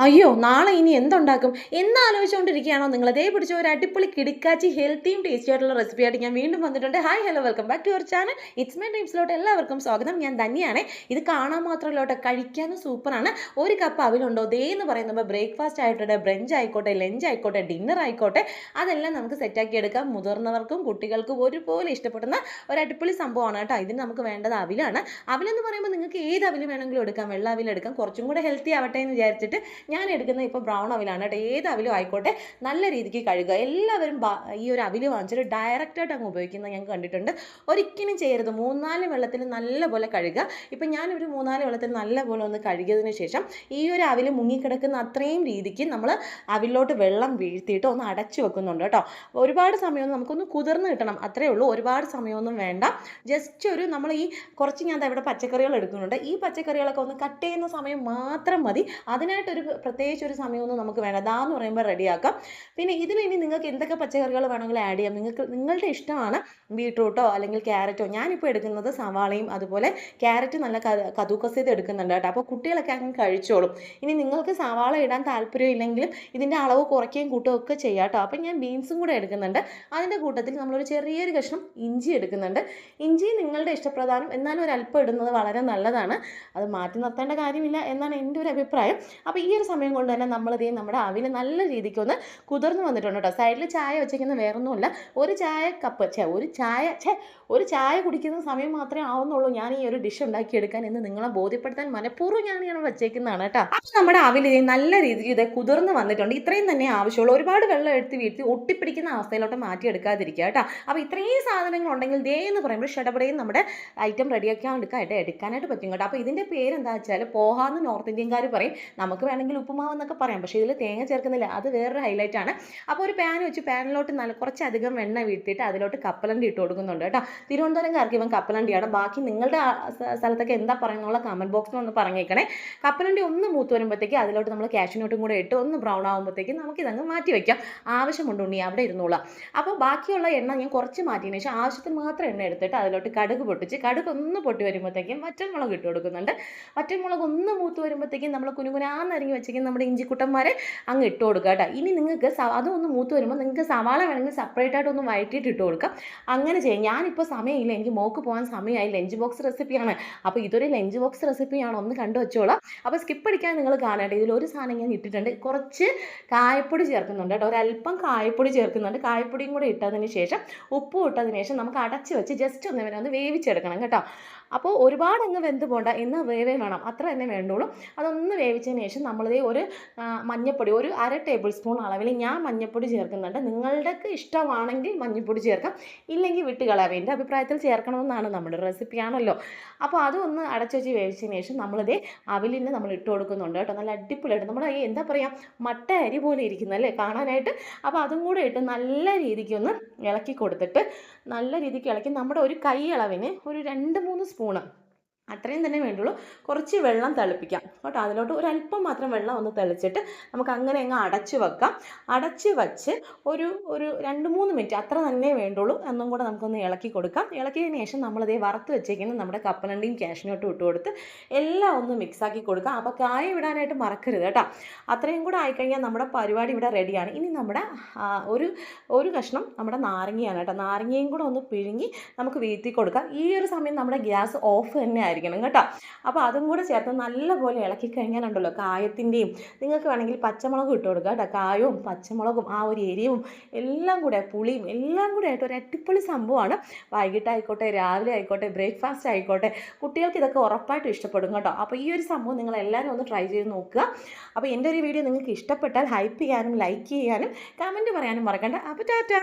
അയ്യോ നാളെ ഇനി എന്തുണ്ടാക്കും എന്നാലോചിച്ചുകൊണ്ടിരിക്കുകയാണോ നിങ്ങൾ? അതേ പിടിച്ച ഒരു അടിപൊളി കിടുക്കാച്ചി ഹെൽത്തിയും ടേസ്റ്റി ആയിട്ടുള്ള റെസിപ്പി ആയിട്ട് ഞാൻ വീണ്ടും വന്നിട്ടുണ്ട്. Hi hello welcome back to your channel. It's my ഡ്രീംസിലോട്ട് എല്ലാവർക്കും സ്വാഗതം. ഞാൻ തന്നെയാണ്. ഇത് കാണാൻ മാത്രമല്ലോട്ടെ, കഴിക്കാനും സൂപ്പറാണ്. ഒരു കപ്പ് അവിലുണ്ടോ ദേ എന്ന് പറയുമ്പോൾ ബ്രേക്ക്ഫാസ്റ്റ് ആയിക്കോട്ടെ, ബ്രഞ്ച് ആയിക്കോട്ടെ, ലഞ്ച് ആയിക്കോട്ടെ, ഡിന്നർ ആയിക്കോട്ടെ, അതെല്ലാം നമുക്ക് സെറ്റാക്കി എടുക്കാം. മുതിർന്നവർക്കും കുട്ടികൾക്കും ഒരുപോലെ ഇഷ്ടപ്പെടുന്ന ഒരു അടിപൊളി സംഭവമാണ് കേട്ടോ. ഇതിന് നമുക്ക് വേണ്ടത് അവിലാണ്. അവിലെന്ന് പറയുമ്പോൾ നിങ്ങൾക്ക് ഏത് അവിൽ വേണമെങ്കിലും എടുക്കാം. വെള്ള അവിൽ എടുക്കാം. കുറച്ചും കൂടെ ഹെൽത്തി ആവട്ടെ എന്ന് വിചാരിച്ചിട്ട് ഞാൻ എടുക്കുന്നത് ഇപ്പോൾ ബ്രൗൺ അവിലാണ് കേട്ടോ. ഏത് അവിലും ആയിക്കോട്ടെ നല്ല രീതിക്ക് കഴുകുക. എല്ലാവരും ഈ ഒരു അവില് വാങ്ങിച്ചിട്ട് ഡയറക്റ്റായിട്ട് അങ്ങ് ഉപയോഗിക്കുന്നത് ഞാൻ കണ്ടിട്ടുണ്ട്. ഒരിക്കലും ചെയ്യരുത്. 3-4 വെള്ളത്തിൽ നല്ലപോലെ കഴുകുക. ഇപ്പം ഞാനൊരു 3-4 വെള്ളത്തിൽ നല്ലപോലെ ഒന്ന് കഴുകിയതിന് ശേഷം ഈ ഒരു അവിൽ മുങ്ങിക്കിടക്കുന്ന അത്രയും രീതിക്ക് നമ്മൾ അവിലോട്ട് വെള്ളം വീഴ്ത്തിയിട്ട് ഒന്ന് അടച്ചു വെക്കുന്നുണ്ട് കേട്ടോ. ഒരുപാട് സമയമൊന്നും നമുക്കൊന്ന് കുതിർന്ന് കിട്ടണം, അത്രയേ ഉള്ളൂ. ഒരുപാട് സമയമൊന്നും വേണ്ട. ജസ്റ്റ് ഒരു നമ്മൾ ഈ കുറച്ച് ഞാൻ ഇവിടെ പച്ചക്കറികൾ എടുക്കുന്നുണ്ട്. ഈ പച്ചക്കറികളൊക്കെ ഒന്ന് കട്ട് ചെയ്യുന്ന സമയം മാത്രം മതി. അതിനായിട്ടൊരു പ്രത്യേകിച്ച് ഒരു സമയമൊന്നും നമുക്ക് വേണ്ട. ദാന്ന് പറയുമ്പോൾ റെഡിയാക്കാം. പിന്നെ ഇതിന് ഇനി നിങ്ങൾക്ക് എന്തൊക്കെ പച്ചക്കറികൾ വേണമെങ്കിലും ആഡ് ചെയ്യാം. നിങ്ങളുടെ ഇഷ്ടമാണ്. ബീട്രൂട്ടോ അല്ലെങ്കിൽ ക്യാരറ്റോ. ഞാനിപ്പോൾ എടുക്കുന്നത് സവാളയും അതുപോലെ ക്യാരറ്റ് നല്ല കദൂക്കസ് ചെയ്ത് എടുക്കുന്നുണ്ട് കേട്ടോ. അപ്പോൾ കുട്ടികളൊക്കെ അങ്ങ് കഴിച്ചോളും. ഇനി നിങ്ങൾക്ക് സവാള ഇടാൻ താല്പര്യം ഇല്ലെങ്കിലും ഇതിൻ്റെ അളവ് കുറയ്ക്കുകയും കൂട്ടുകയും ഒക്കെ ചെയ്യാം കേട്ടോ. അപ്പം ഞാൻ ബീൻസും കൂടെ എടുക്കുന്നുണ്ട്. അതിൻ്റെ കൂട്ടത്തിൽ നമ്മളൊരു ചെറിയൊരു കഷ്ണം ഇഞ്ചി എടുക്കുന്നുണ്ട്. ഇഞ്ചി നിങ്ങളുടെ ഇഷ്ടപ്രകാരം, എന്നാലും ഒരു അല്പം ഇടുന്നത് വളരെ നല്ലതാണ്. അത് മാറ്റി നിർത്തേണ്ട കാര്യമില്ല എന്നാണ് എൻ്റെ ഒരു അഭിപ്രായം. അപ്പോൾ ഈ ഒരു സമയം കൊണ്ട് തന്നെ നമ്മളിതേ നമ്മുടെ അവിൽ നല്ല രീതിക്കൊന്ന് കുതിർന്ന് വന്നിട്ടുണ്ട് കേട്ടോ. സൈഡിൽ ചായ വെച്ചിരിക്കുന്ന വേറൊന്നുമില്ല. ഒരു ചായ കുടിക്കുന്ന സമയം മാത്രമേ ആവുന്നുള്ളൂ ഞാൻ ഈ ഒരു ഡിഷ് ഉണ്ടാക്കിയെടുക്കാൻ എന്ന് നിങ്ങളെ ബോധ്യപ്പെടുത്താൻ മനഃപൂർവ്വം ഞാൻ വെച്ചേക്കുന്നതാണ് കേട്ടോ. അപ്പോൾ നമ്മുടെ അവിൽ നല്ല രീതിക്ക് ഇത് കുതിർന്ന് വന്നിട്ടുണ്ട്. ഇത്രയും തന്നെ ആവശ്യമുള്ളൂ. ഒരുപാട് വെള്ളം എടുത്ത് വീഴ്ത്തി ഒട്ടിപ്പിടിക്കുന്ന അവസ്ഥയിലോട്ട് മാറ്റിയെടുക്കാതിരിക്കുക കേട്ടോ. അപ്പോൾ ഇത്രയും സാധനങ്ങൾ ഉണ്ടെങ്കിൽ ദേ എന്ന് പറയുമ്പോൾ ഷടപടയും നമ്മുടെ ഐറ്റം റെഡിയാക്കാൻ എടുക്കാനായിട്ട് പറ്റും കേട്ടോ. അപ്പോൾ ഇതിൻ്റെ പേരെന്താ വെച്ചാൽ പോഹാന്ന് നോർത്ത് ഇന്ത്യൻകാർ പറയും. നമുക്ക് വേണമെങ്കിൽ ഉപ്പുമാവ് എന്നൊക്കെ പറയാം. പക്ഷേ ഇതിൽ തേങ്ങ ചേർക്കുന്നില്ല. അത് വേറൊരു ഹൈലൈറ്റ് ആണ്. അപ്പോൾ ഒരു പാൻ വെച്ച് പാനിലോട്ട് കുറച്ചധികം എണ്ണ വീഴ്ത്തിയിട്ട് അതിലോട്ട് കപ്പലണ്ടി ഇട്ട് കൊടുക്കുന്നുണ്ട് കേട്ടോ. തിരുവനന്തപുരംകാർക്ക് ഇവൻ കപ്പലണ്ടിയാണ്. ബാക്കി നിങ്ങളുടെ സ്ഥലത്തൊക്കെ എന്താ പറയുന്നുള്ള കമൻറ്റ് ബോക്സിൽ ഒന്ന് പറഞ്ഞേക്കണേ. കപ്പലണ്ടി ഒന്ന് മൂത്ത് വരുമ്പോഴത്തേക്ക് അതിലോട്ട് നമ്മൾ കാഷ്യൂനട്ടും കൂടെ ഇട്ട് ഒന്ന് ബ്രൗൺ ആകുമ്പോഴത്തേക്ക് നമുക്കിതങ്ങ് മാറ്റി വയ്ക്കാം. ആവശ്യമുണ്ട് ഉണ്ണി അവിടെ ഇരുന്നോളാം. അപ്പോൾ ബാക്കിയുള്ള എണ്ണ ഞാൻ കുറച്ച് മാറ്റിയതിന് ശേഷം ആവശ്യത്തിന് മാത്രം എണ്ണ എടുത്തിട്ട് അതിലോട്ട് കടുക് പൊട്ടിച്ച് കടുക് ഒന്ന് പൊട്ടി വരുമ്പോഴത്തേക്കും വറ്റൽമുളക് ഇട്ട് കൊടുക്കുന്നുണ്ട്. വറ്റൽമുളക് ഒന്ന് മൂത്ത് വരുമ്പോഴത്തേക്കും നമ്മൾ കുനുകുനാന്നരിഞ്ഞ് വെച്ചിരിക്കുന്ന നമ്മുടെ ഇഞ്ചിക്കുട്ടന്മാരെ അങ്ങ് ഇട്ട് കൊടുക്കുക കേട്ടോ. ഇനി നിങ്ങൾക്ക് അതൊന്ന് മൂത്ത് വരുമ്പോൾ നിങ്ങൾക്ക് സവാള വേണമെങ്കിൽ സെപ്പറേറ്റ് ആയിട്ട് ഒന്ന് വഴറ്റിയിട്ട് ഇട്ട് കൊടുക്കാം. അങ്ങനെ ചെയ്യാം. ഞാനിപ്പോൾ സമയമില്ല, എനിക്ക് മോക്ക് പോകാൻ സമയമായി. ലഞ്ച് ബോക്സ് റെസിപ്പിയാണ്. അപ്പോൾ ഇതൊരു ലഞ്ച് ബോക്സ് റെസിപ്പിയാണ്, ഒന്ന് കണ്ടു വെച്ചോളാം. അപ്പോൾ സ്കിപ്പ് അടിക്കാൻ നിങ്ങൾ കാണട്ടെ. ഇതിലൊരു സാധനം ഞാൻ ഇട്ടിട്ടുണ്ട്. കുറച്ച് കായപ്പൊടി ചേർക്കുന്നുണ്ട് കേട്ടോ. ഒരല്പം കായപ്പൊടി ചേർക്കുന്നുണ്ട്. കായപ്പൊടിയും കൂടെ ഇട്ടതിന് ശേഷം ഉപ്പും ഇട്ടതിന് ശേഷം നമുക്ക് അടച്ച് വെച്ച് ജസ്റ്റ് ഒന്ന് വേവിച്ചെടുക്കണം കേട്ടോ. അപ്പോൾ ഒരുപാട് അങ്ങ് വെന്ത് പോകണ്ട, എന്ന് വേവേ വേണം, അത്ര തന്നെ വേണ്ടുള്ളൂ. അതൊന്ന് വേവിച്ചതിന് ശേഷം നമ്മളിതേ ഒരു മഞ്ഞൾപ്പൊടി ഒരു 1/2 ടേബിൾ സ്പൂൺ അളവിൽ ഞാൻ മഞ്ഞൾപ്പൊടി ചേർക്കുന്നുണ്ട്. നിങ്ങളുടെ ഇഷ്ടമാണെങ്കിൽ മഞ്ഞൾപ്പൊടി ചേർക്കാം, ഇല്ലെങ്കിൽ വിട്ട് കളയാം. എൻ്റെ അഭിപ്രായത്തിൽ ചേർക്കണമെന്നാണ്, നമ്മുടെ റെസിപ്പിയാണല്ലോ. അപ്പോൾ അതൊന്ന് അടച്ചു വെച്ച് വേവിച്ചതിന് ശേഷം നമ്മളിതേ അവിലിന് നമ്മൾ ഇട്ട് കൊടുക്കുന്നുണ്ട് കേട്ടോ. നല്ല അടിപൊളിയായിട്ട് നമ്മുടെ എന്താ പറയുക, മട്ട അരി പോലെ ഇരിക്കുന്നല്ലേ കാണാനായിട്ട്. അപ്പോൾ അതും കൂടെ ഇട്ട് നല്ല രീതിക്കൊന്ന് ഇളക്കി കൊടുത്തിട്ട് നല്ല രീതിക്ക് ഇളക്കി നമ്മുടെ ഒരു കൈ അളവിന് ഒരു 2-3 സ്പൂണ് അത്രയും തന്നെ വേണ്ടുള്ളൂ കുറച്ച് വെള്ളം തിളപ്പിക്കാം കേട്ടോ. അതിലോട്ട് ഒരല്പം മാത്രം വെള്ളം ഒന്ന് തെളിച്ചിട്ട് നമുക്ക് അങ്ങനെ അങ്ങ് അടച്ച് വെക്കാം. അടച്ച് വെച്ച് ഒരു 2-3 മിനിറ്റ് അത്ര തന്നെ വേണ്ടുള്ളൂ. എന്നും കൂടെ നമുക്കൊന്ന് ഇളക്കി കൊടുക്കാം. ഇളക്കിയതിന് ശേഷം നമ്മളിതേ വറുത്ത് വെച്ചേക്കുന്ന നമ്മുടെ കപ്പലണ്ടിയും കാഷ്യൂനട്ടും ഇട്ട് കൊടുത്ത് എല്ലാം ഒന്ന് മിക്സാക്കി കൊടുക്കാം. അപ്പോൾ കായ ഇടാനായിട്ട് മറക്കരുത് കേട്ടോ. അത്രയും കൂടെ ആയിക്കഴിഞ്ഞാൽ നമ്മുടെ പരിപാടി ഇവിടെ റെഡിയാണ്. ഇനി നമ്മുടെ ഒരു കഷ്ണം നമ്മുടെ നാരങ്ങയാണ് കേട്ടോ. നാരങ്ങയും കൂടെ ഒന്ന് പിഴുങ്ങി നമുക്ക് വീഴ്ത്തി കൊടുക്കാം. ഈ ഒരു സമയം നമ്മുടെ ഗ്യാസ് ഓഫ് തന്നെ ആയിരിക്കണം കേട്ടോ. അപ്പോൾ അതും കൂടെ ചേർത്ത് നല്ലപോലെ ഇളക്കി കഴിഞ്ഞാലുണ്ടല്ലോ കായത്തിൻ്റെയും, നിങ്ങൾക്ക് വേണമെങ്കിൽ പച്ചമുളകും ഇട്ട് കൊടുക്കുക കേട്ടോ. കായവും പച്ചമുളകും ആ ഒരു എരിവും എല്ലാം കൂടെ പുളിയും എല്ലാം കൂടെ ആയിട്ട് ഒരു അടിപൊളി സംഭവമാണ്. വൈകിട്ടായിക്കോട്ടെ, രാവിലെ ആയിക്കോട്ടെ, ബ്രേക്ക്ഫാസ്റ്റ് ആയിക്കോട്ടെ, കുട്ടികൾക്ക് ഇതൊക്കെ ഉറപ്പായിട്ടും ഇഷ്ടപ്പെടും കേട്ടോ. അപ്പോൾ ഈ ഒരു സംഭവം നിങ്ങൾ എല്ലാവരും ഒന്ന് ട്രൈ ചെയ്ത് നോക്കുക. അപ്പോൾ എൻ്റെ ഒരു വീഡിയോ നിങ്ങൾക്ക് ഇഷ്ടപ്പെട്ടാൽ ഹൈപ്പ് ചെയ്യാനും ലൈക്ക് ചെയ്യാനും കമൻറ്റ് പറയാനും മറക്കണ്ട. അപ്പോൾ ടാറ്റാ.